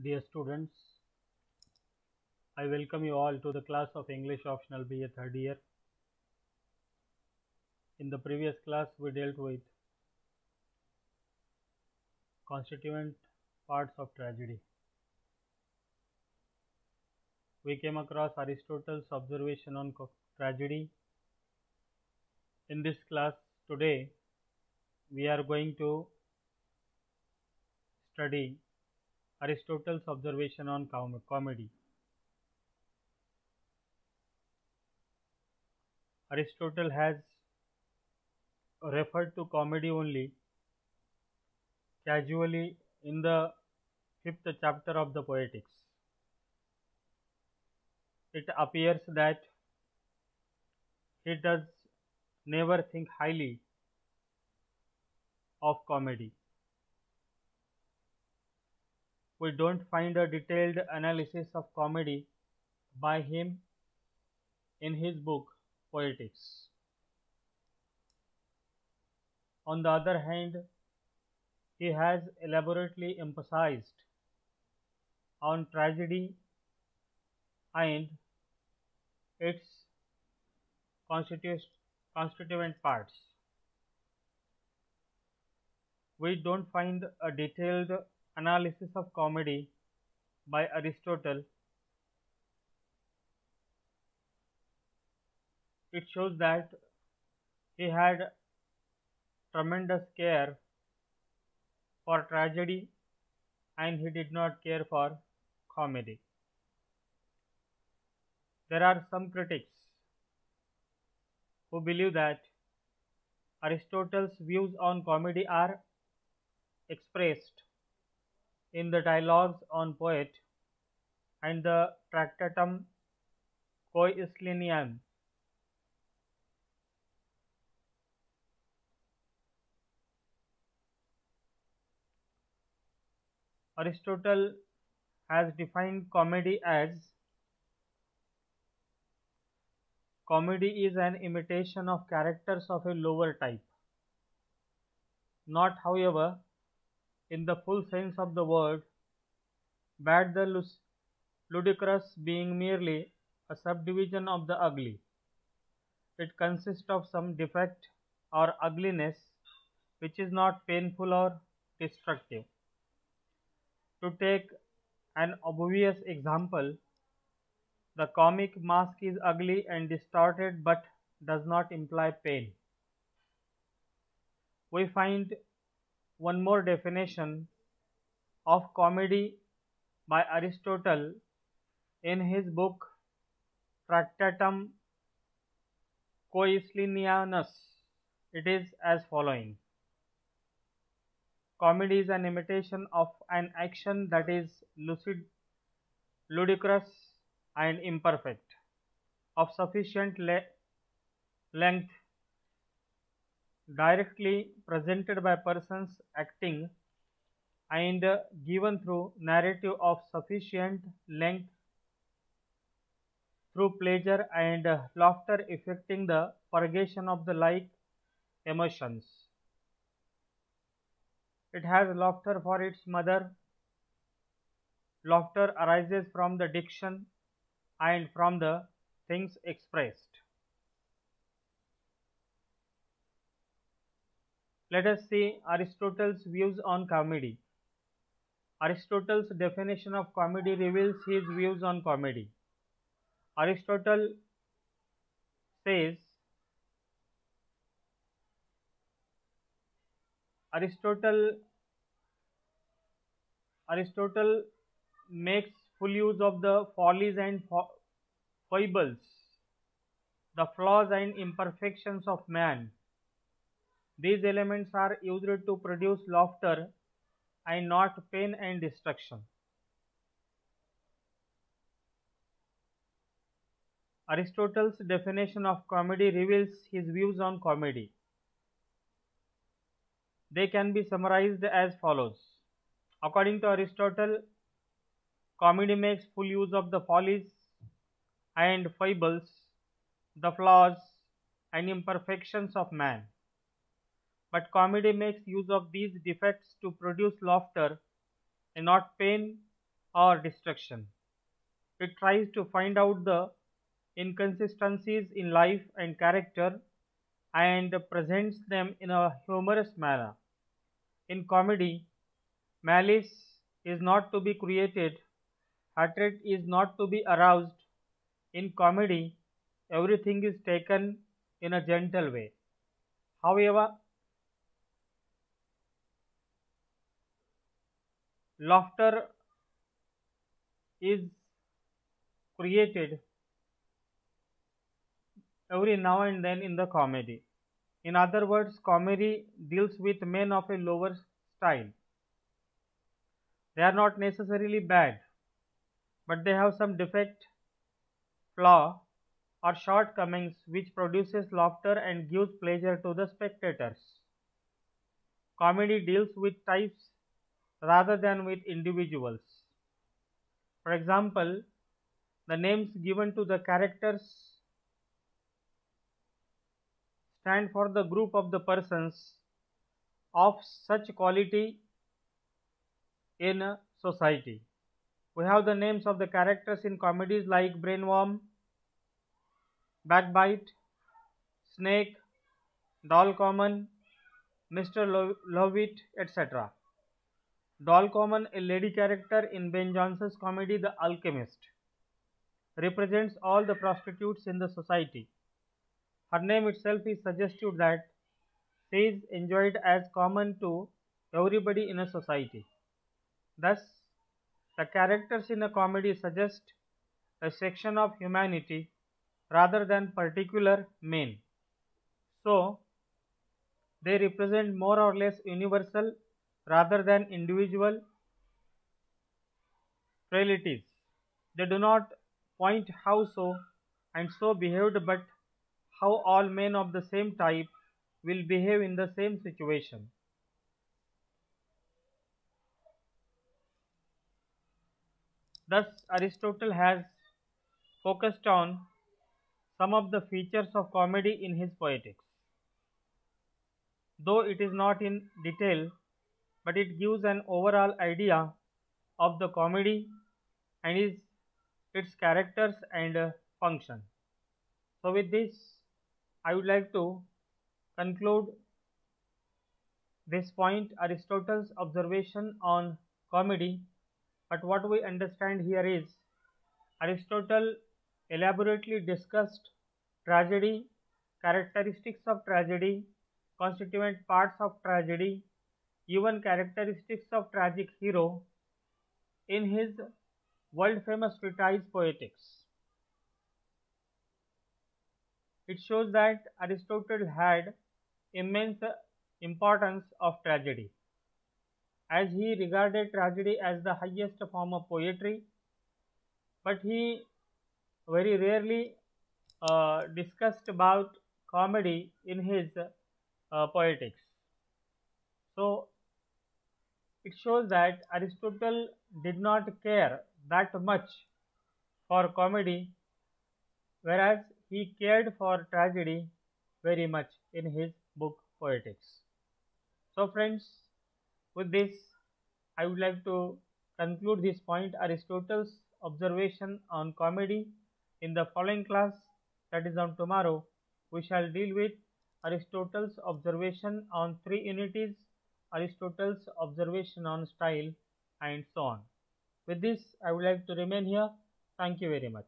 Dear students, I welcome you all to the class of English Optional BA third year. In the previous class, we dealt with constituent parts of tragedy. We came across Aristotle's observation on tragedy. In this class today, we are going to study Aristotle's observation on comedy. Aristotle has referred to comedy only casually in the fifth chapter of the Poetics. It appears that he does never think highly of comedy. We don't find a detailed analysis of comedy by him in his book Poetics. On the other hand, he has elaborately emphasized on tragedy and its constituent parts. We don't find a detailed analysis of comedy by Aristotle. It shows that he had tremendous care for tragedy and he did not care for comedy. There are some critics who believe that Aristotle's views on comedy are expressed in the dialogues on poet and the Tractatum Coeslinianum. Aristotle has defined comedy as comedy is an imitation of characters of a lower type, not however in the full sense of the word, but the ludicrous being merely a subdivision of the ugly. It consists of some defect or ugliness which is not painful or destructive. To take an obvious example, the comic mask is ugly and distorted but does not imply pain. We find one more definition of comedy by Aristotle in his book Tractatum Coeslinianus. It is as following. Comedy is an imitation of an action that is ludicrous and imperfect, of sufficient length, directly presented by persons acting, and given through narrative of sufficient length, through pleasure and laughter effecting the purgation of the like emotions. It has laughter for its mother. Laughter arises from the diction and from the things expressed. Let us see Aristotle's views on comedy. Aristotle's definition of comedy reveals his views on comedy. Aristotle says, Aristotle makes full use of the follies and foibles, the flaws and imperfections of man. These elements are used to produce laughter and not pain and destruction. Aristotle's definition of comedy reveals his views on comedy. They can be summarized as follows. According to Aristotle, comedy makes full use of the follies and foibles, the flaws and imperfections of man. But comedy makes use of these defects to produce laughter and not pain or destruction. It tries to find out the inconsistencies in life and character and presents them in a humorous manner. In comedy, malice is not to be created, hatred is not to be aroused. In comedy, everything is taken in a gentle way. However, laughter is created every now and then in the comedy. In other words, comedy deals with men of a lower style. They are not necessarily bad, but they have some defect, flaw, or shortcomings which produces laughter and gives pleasure to the spectators. Comedy deals with types rather than with individuals. For example, the names given to the characters stand for the group of the persons of such quality in a society. We have the names of the characters in comedies like Brainworm, Backbite, Snake, Doll Common, Mr. Lovett, etc. Doll Common, a lady character in Ben Jonson's comedy The Alchemist, represents all the prostitutes in the society. Her name itself is suggestive that she is enjoyed as common to everybody in a society. Thus, the characters in a comedy suggest a section of humanity rather than particular men. So, they represent more or less universal rather than individual frailties. They do not point how so and so behaved, but how all men of the same type will behave in the same situation. Thus, Aristotle has focused on some of the features of comedy in his Poetics. Though it is not in detail, but it gives an overall idea of the comedy and its characters and function. So with this, I would like to conclude this point, Aristotle's observation on comedy. But what we understand here is Aristotle elaborately discussed tragedy, characteristics of tragedy, constituent parts of tragedy, even characteristics of tragic hero in his world famous treatise Poetics. It shows that Aristotle had immense importance of tragedy, as he regarded tragedy as the highest form of poetry, but he very rarely discussed about comedy in his Poetics. So it shows that Aristotle did not care that much for comedy, whereas he cared for tragedy very much in his book Poetics. So friends, with this I would like to conclude this point, Aristotle's observation on comedy. In the following class, that is on tomorrow, we shall deal with Aristotle's observation on three unities, Aristotle's observation on style, and so on. With this, I would like to remain here. Thank you very much.